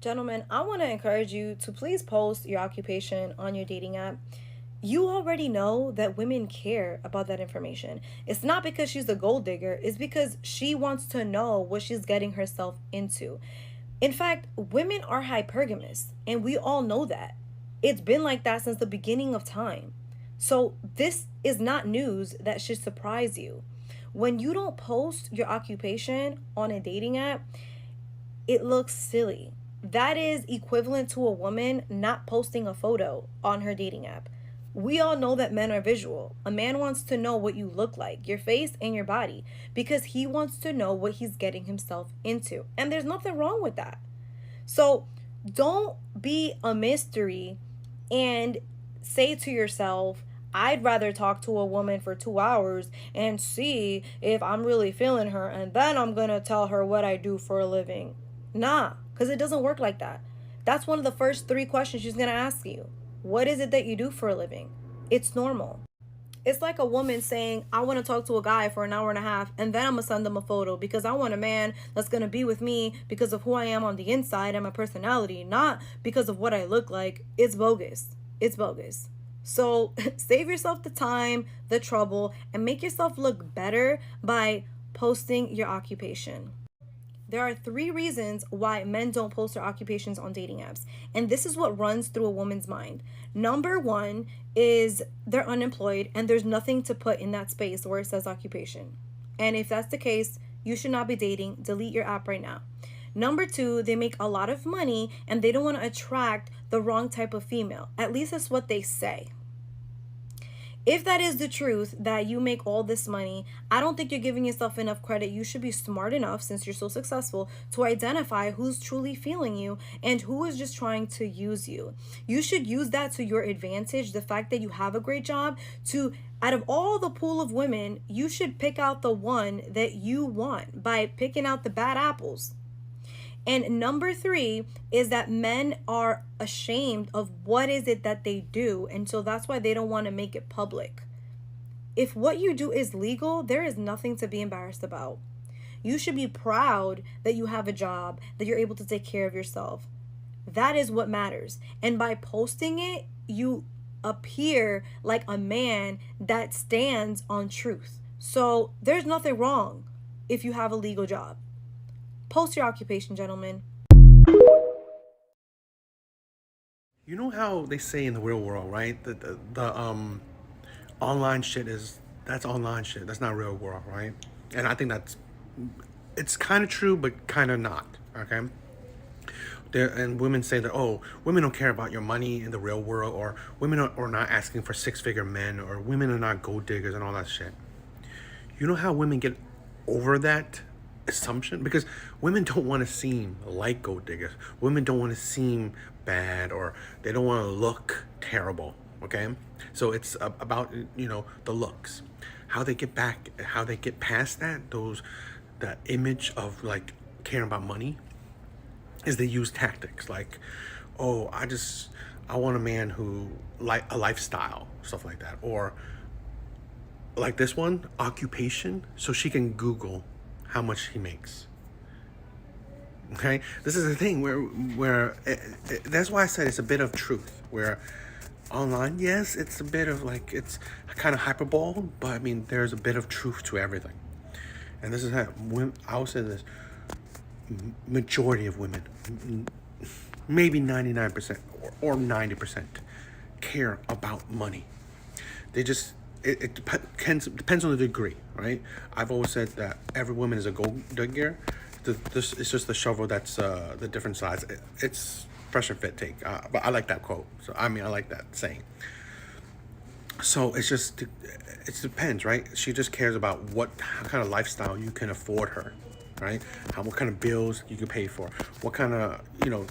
Gentlemen, I want to encourage you to please post your occupation on your dating app. You already know that women care about that information. It's not because she's a gold digger, it's because she wants to know what she's getting herself into. In fact, women are hypergamous, and we all know that. It's been like that since the beginning of time. So, this is not news that should surprise you. When you don't post your occupation on a dating app, it looks silly. That is equivalent to a woman not posting a photo on her dating app. We all know that men are visual. A man wants to know what you look like, your face and your body, because he wants to know what he's getting himself into. And there's nothing wrong with that. So don't be a mystery and say to yourself, I'd rather talk to a woman for 2 hours and see if I'm really feeling her, and then I'm gonna tell her what I do for a living. Nah, because it doesn't work like that. That's one of the first three questions she's gonna ask you. What is it that you do for a living? It's normal. It's like a woman saying, I want to talk to a guy for an hour and a half, and then I'm going to send them a photo because I want a man that's going to be with me because of who I am on the inside and my personality, not because of what I look like. It's bogus. It's bogus. So save yourself the time, the trouble, and make yourself look better by posting your occupation. There are three reasons why men don't post their occupations on dating apps. And this is what runs through a woman's mind. Number one is they're unemployed and there's nothing to put in that space where it says occupation. And if that's the case, you should not be dating. Delete your app right now. Number two, they make a lot of money and they don't want to attract the wrong type of female. At least that's what they say. If that is the truth, that you make all this money, I don't think you're giving yourself enough credit. You should be smart enough, since you're so successful, to identify who's truly feeling you and who is just trying to use you. You should use that to your advantage. The fact that you have a great job, to out of all the pool of women, you should pick out the one that you want by picking out the bad apples. And number three is that men are ashamed of what is it that they do. And so that's why they don't want to make it public. If what you do is legal, there is nothing to be embarrassed about. You should be proud that you have a job, that you're able to take care of yourself. That is what matters. And by posting it, you appear like a man that stands on truth. So there's nothing wrong if you have a legal job. Post your occupation, gentlemen. You know how they say in the real world, right? The online shit is that's online shit. That's not real world, right? And I think that's it's kind of true, but kind of not. Okay. There and women say that women don't care about your money in the real world, or women are not asking for six-figure men, or women are not gold diggers and all that shit. You know how women get over that assumption? Because women don't want to seem like gold diggers. Women don't want to seem bad, or they don't want to look terrible. Okay, so it's about the looks, how they get back, how they get past that image of like caring about money, is they use tactics like, oh, I want a man who like a lifestyle, stuff like that, or like this one, occupation, so she can Google how much he makes. Okay, this is the thing where that's why I said it's a bit of truth. Where online, yes, it's a bit of like it's kind of hyperbole, but I mean there's a bit of truth to everything. And this is how I would say this: majority of women, maybe 99% or 90%, care about money. They just depends on the degree, right? I've always said that every woman is a gold digger. This it's just the shovel that's the different size. It's pressure fit take, but I like that quote. So I mean, I like that saying. So it depends, right? She just cares about what kind of lifestyle you can afford her, right? What kind of bills you can pay for, what kind of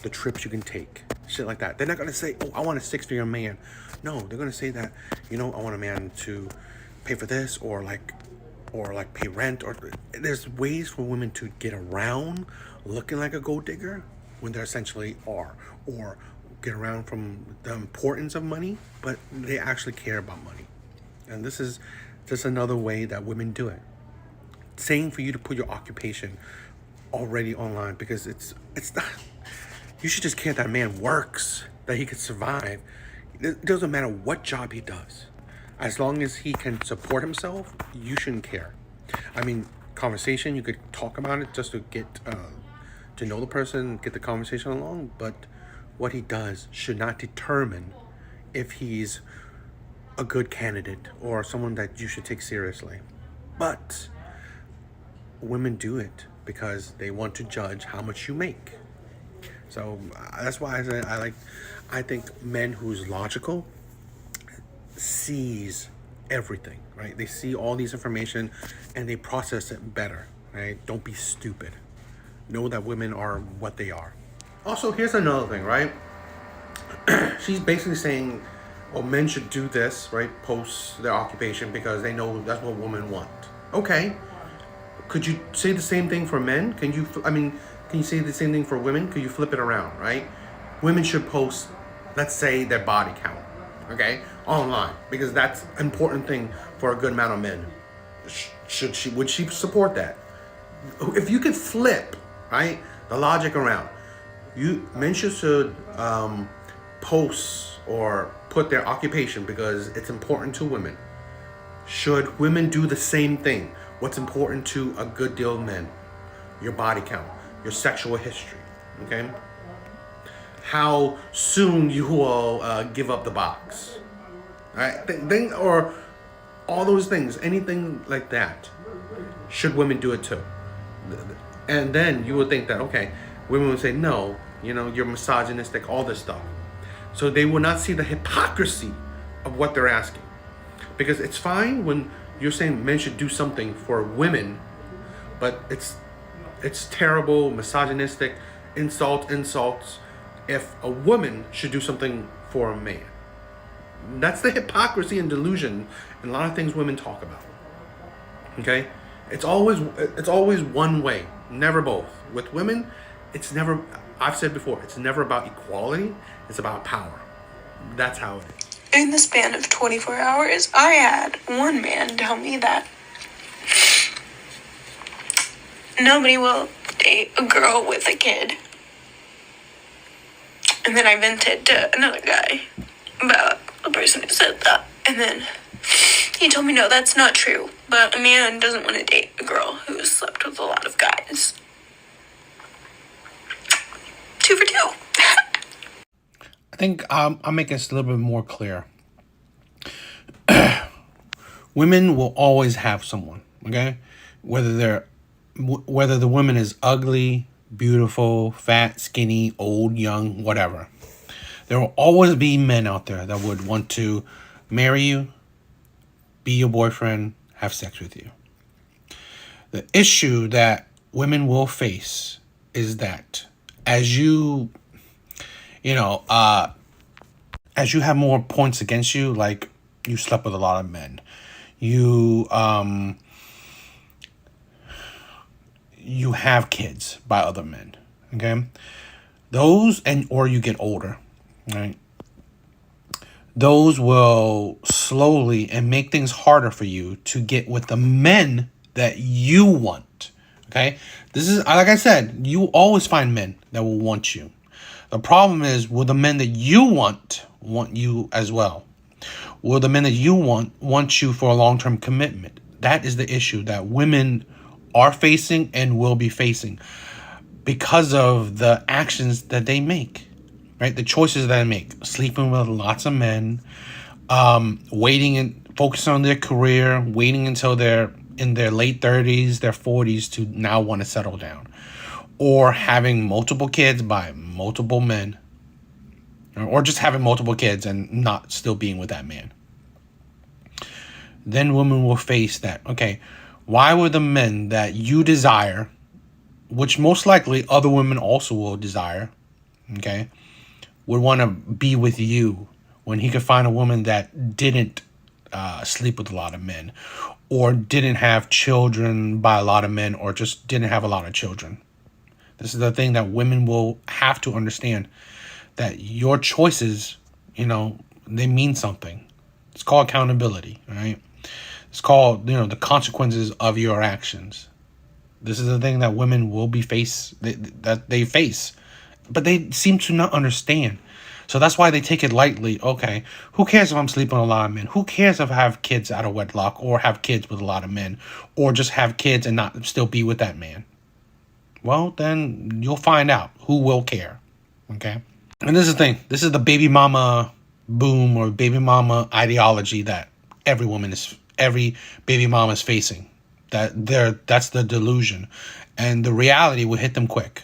the trips you can take, shit like that. They're not gonna say, oh, I want a six-figure man. No, they're gonna say that, I want a man to pay for this, or like pay rent, or there's ways for women to get around looking like a gold digger when they essentially are, or get around from the importance of money, but they actually care about money. And this is just another way that women do it. Saying for you to put your occupation already online, because it's not, You should just care that a man works, that he can survive. It doesn't matter what job he does. As long as he can support himself, you shouldn't care. I mean, conversation, you could talk about it just to get to know the person, get the conversation along, but what he does should not determine if he's a good candidate or someone that you should take seriously. But women do it because they want to judge how much you make. So that's why I think men who's logical sees everything, right? They see all these information and they process it better, right? Don't be stupid. Know that women are what they are. Also, here's another thing, right? She's basically saying, well, men should do this, right? Post their occupation because they know that's what women want. Okay. Could you say the same thing for men? Can you say the same thing for women? Could you flip it around, right? Women should post, let's say, their body count, okay, online, because that's an important thing for a good amount of men. Would she support that? If you could flip, right, the logic around, men should post or put their occupation because it's important to women. Should women do the same thing? What's important to a good deal of men? Your body count, your sexual history, okay? How soon you will give up the box, right? Or all those things, anything like that. Should women do it too? And then you would think that, okay, women would say, no, you're misogynistic, all this stuff. So they will not see the hypocrisy of what they're asking. Because it's fine when you're saying men should do something for women, but it's terrible, misogynistic, insults if a woman should do something for a man. That's the hypocrisy and delusion in a lot of things women talk about. Okay? It's always one way, never both. With women, I've said before, it's never about equality, it's about power. That's how it is. In the span of 24 hours, I had one man tell me that nobody will date a girl with a kid. And then I vented to another guy about the person who said that. And then he told me, no, that's not true. But a man doesn't want to date a girl who's slept with a lot of guys. 2 for 2. I think I'll make this a little bit more clear. Women will always have someone, okay? Whether the woman is ugly, beautiful, fat, skinny, old, young, whatever. There will always be men out there that would want to marry you, be your boyfriend, have sex with you. The issue that women will face is that as you have more points against you, like you slept with a lot of men, you have kids by other men, okay? Or you get older, right? Those will slowly and make things harder for you to get with the men that you want, okay? This is, like I said, you always find men that will want you. The problem is, will the men that you want you as well? Will the men that you want you for a long-term commitment? That is the issue that women are facing and will be facing because of the actions that they make, right? The choices that they make, sleeping with lots of men, waiting and focusing on their career, waiting until they're in their late 30s, their 40s to now want to settle down, or having multiple kids by multiple men, or just having multiple kids and not still being with that man. Then women will face that, okay, why would the men that you desire, which most likely other women also will desire, okay, would want to be with you when he could find a woman that didn't sleep with a lot of men, or didn't have children by a lot of men, or just didn't have a lot of children? This is the thing that women will have to understand, that your choices, they mean something. It's called accountability, right? It's called, the consequences of your actions. This is the thing that women will be that they face But they seem to not understand. So that's why they take it lightly. Okay, who cares if I'm sleeping with a lot of men? Who cares if I have kids out of wedlock or have kids with a lot of men or just have kids and not still be with that man? Well, then you'll find out who will care. Okay? And this is the thing. This is the baby mama boom or baby mama ideology that every baby mama is facing. That's the delusion. And the reality will hit them quick.